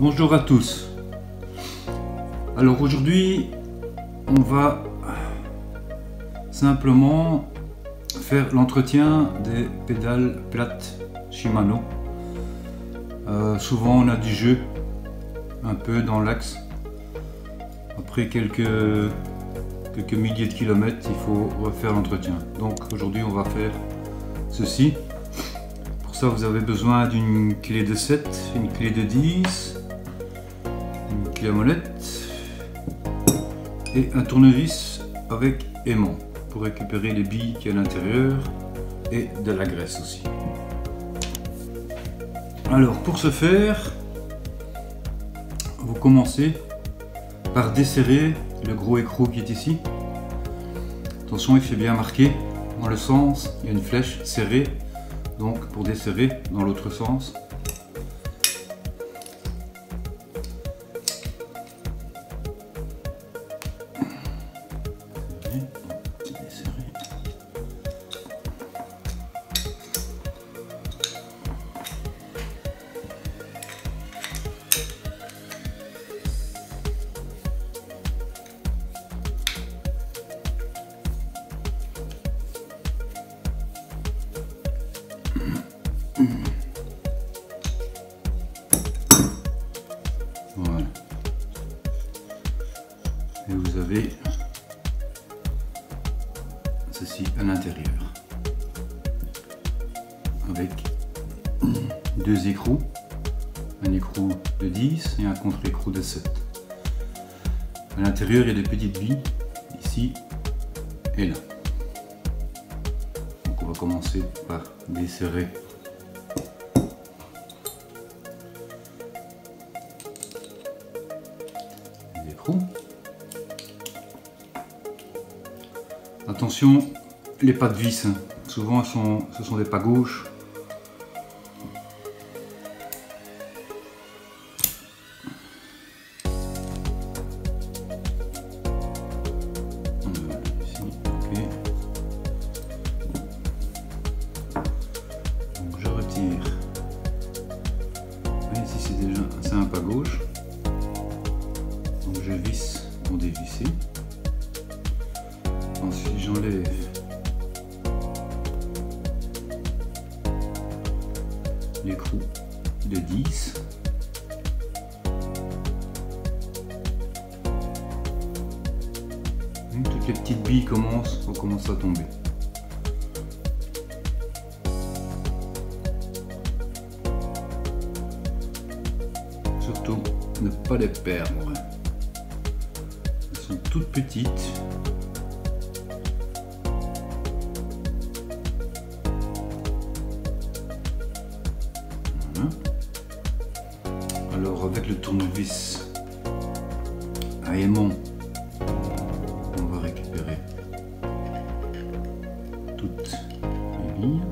Bonjour à tous. Alors aujourd'hui, on va simplement faire l'entretien des pédales plates Shimano. Souvent on a du jeu un peu dans l'axe. Après quelques milliers de kilomètres, il faut refaire l'entretien. Donc aujourd'hui on va faire ceci. Pour ça vous avez besoin d'une clé de 7, une clé de 10, une clé à molette et un tournevis avec aimant pour récupérer les billes qui y a à l'intérieur et de la graisse aussi. Alors pour ce faire, vous commencez par desserrer le gros écrou qui est ici. Attention, il fait bien marquer dans le sens, il y a une flèche serrée, donc pour desserrer dans l'autre sens. Voilà. Et vous avez ceci à l'intérieur avec deux écrous, un écrou de 10 et un contre-écrou de 7. À l'intérieur, il y a des petites billes ici et là. Donc on va commencer par desserrer les écrous. Attention, les pas de vis, hein. Souvent ce sont des pas gauches. Ici, ok. Donc je retire. Et ici c'est un pas gauche. Donc je visse pour dévisser. Ensuite j'enlève l'écrou de 10. Et toutes les petites billes commencent à tomber. Surtout ne pas les perdre. Elles sont toutes petites. Alors avec le tournevis à aimant, on va récupérer toutes les billes.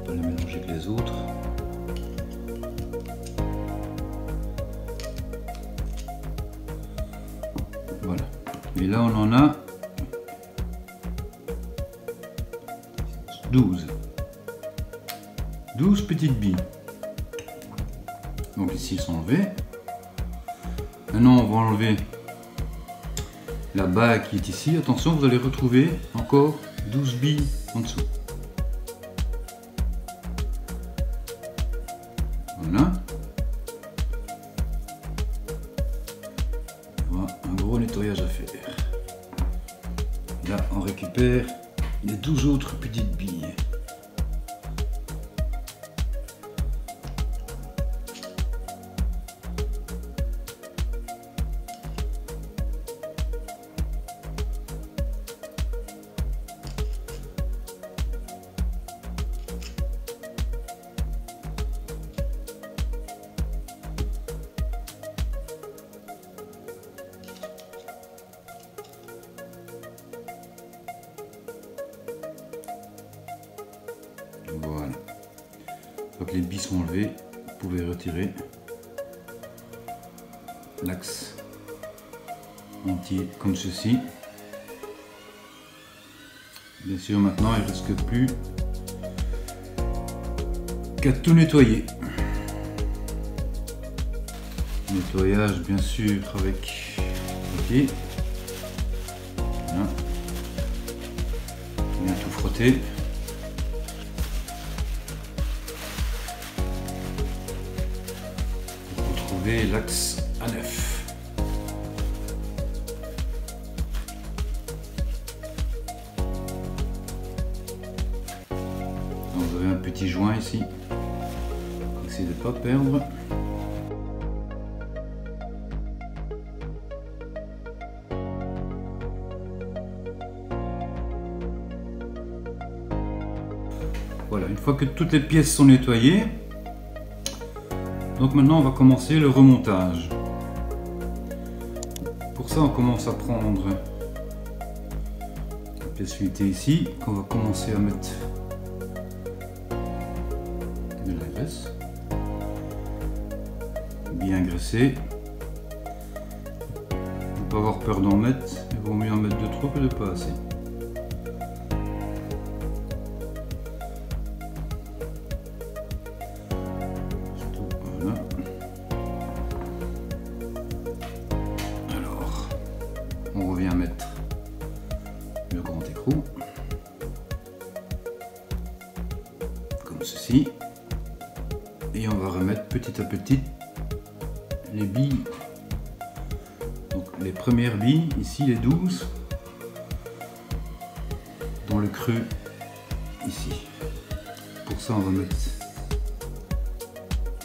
Les mélanger avec les autres. Voilà. Et là on en a 12 petites billes. Donc ici ils sont enlevés. Maintenant on va enlever la bague qui est ici. Attention, vous allez retrouver encore 12 billes en dessous. Voilà. Voilà, un gros nettoyage à faire. Là, on récupère les 12 autres petites billes. Voilà. Donc les billes sont enlevées, vous pouvez retirer l'axe entier comme ceci. Bien sûr, maintenant il ne reste que plus qu'à tout nettoyer. Nettoyage bien sûr avec papier. Voilà. Bien tout frotter. Pour retrouver l'axe à neuf. Donc, vous avez un petit joint ici. Essayez de ne pas perdre. Voilà, une fois que toutes les pièces sont nettoyées, donc maintenant on va commencer le remontage. Pour ça on commence à prendre la pièce feuilletée ici, qu'on va commencer à mettre de la graisse, bien graissée. Il ne faut pas avoir peur d'en mettre, il vaut mieux en mettre de trop que de pas assez. On revient mettre le grand écrou comme ceci et on va remettre petit à petit les billes. Donc les premières billes ici, les 12 dans le creux ici. Pour ça on va mettre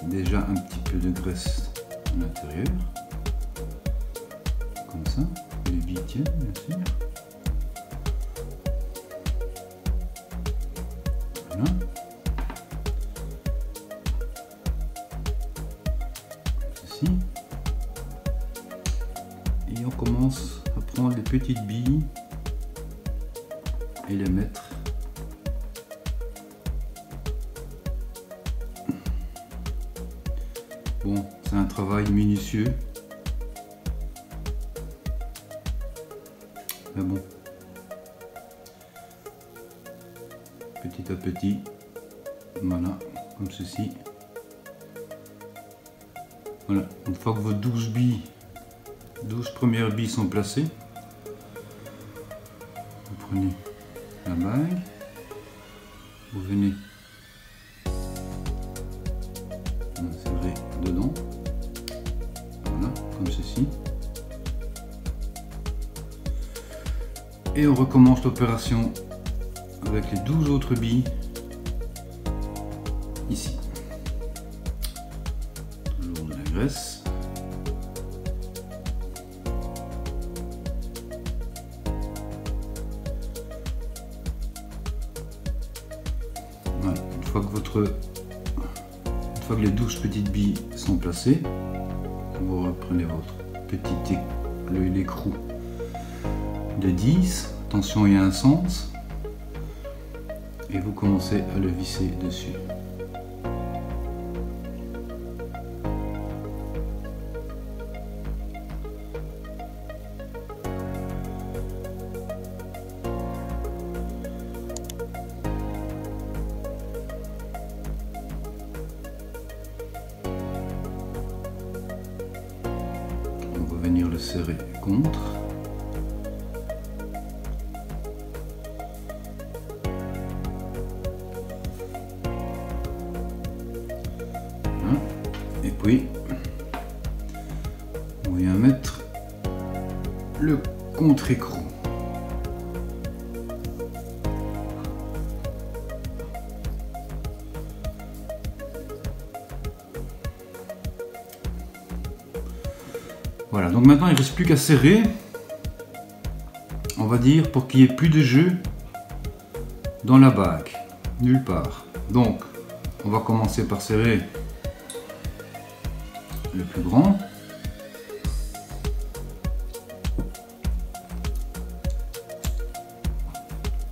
déjà un petit peu de graisse à l'intérieur comme ça. Les billes tiennent, bien sûr. Voilà. Ceci. Et on commence à prendre les petites billes et les mettre bon, c'est un travail minutieux. Mais bon, petit à petit, voilà, comme ceci. Voilà, une fois que vos 12 premières billes sont placées, vous prenez la bague, vous venez insérer dedans, voilà, comme ceci. Et on recommence l'opération avec les 12 autres billes ici. Toujours de la graisse. Voilà. Une fois que les 12 petites billes sont placées, vous reprenez votre petit l'écrou de 10, attention il y a un sens, et vous commencez à le visser dessus. On va venir le serrer contre. Et puis on vient mettre le contre-écrou. Voilà, donc maintenant il ne reste plus qu'à serrer, on va dire, pour qu'il n'y ait plus de jeu dans la bague, nulle part. Donc on va commencer par serrer le plus grand.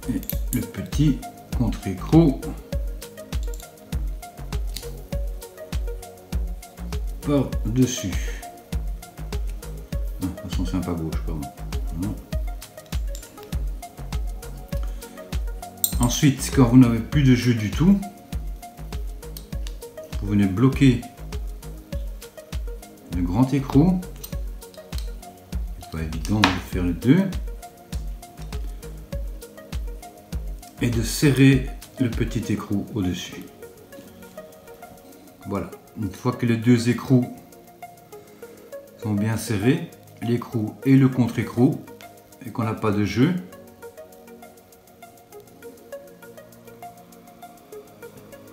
Et le petit contre-écrou par-dessus. De toute façon, c'est un pas gauche, pardon. Voilà. Ensuite, quand vous n'avez plus de jeu du tout, vous venez bloquer le grand écrou. C'est pas évident de faire les deux. Et de serrer le petit écrou au-dessus. Voilà. Une fois que les deux écrous sont bien serrés, l'écrou et le contre-écrou, et qu'on n'a pas de jeu,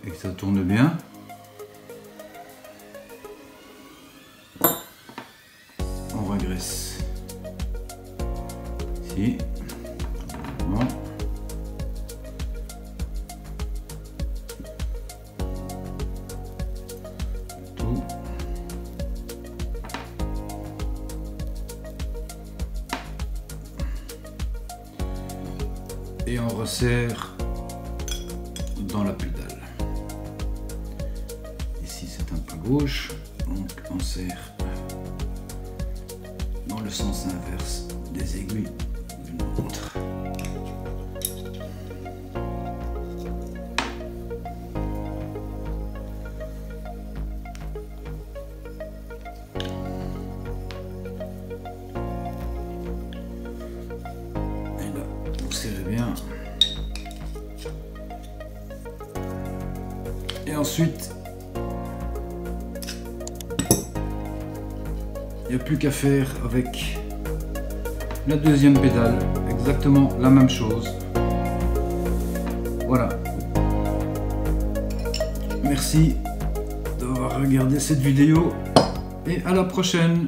et que ça tourne bien, on régresse ici. Bon. Tout. Et on resserre dans la pédale. Ici c'est un peu gauche, donc on serre dans le sens inverse des aiguilles d'une montre. Et là, vous serrez bien. Et ensuite, il n'y a plus qu'à faire avec la deuxième pédale, exactement la même chose. Voilà. Merci d'avoir regardé cette vidéo et à la prochaine.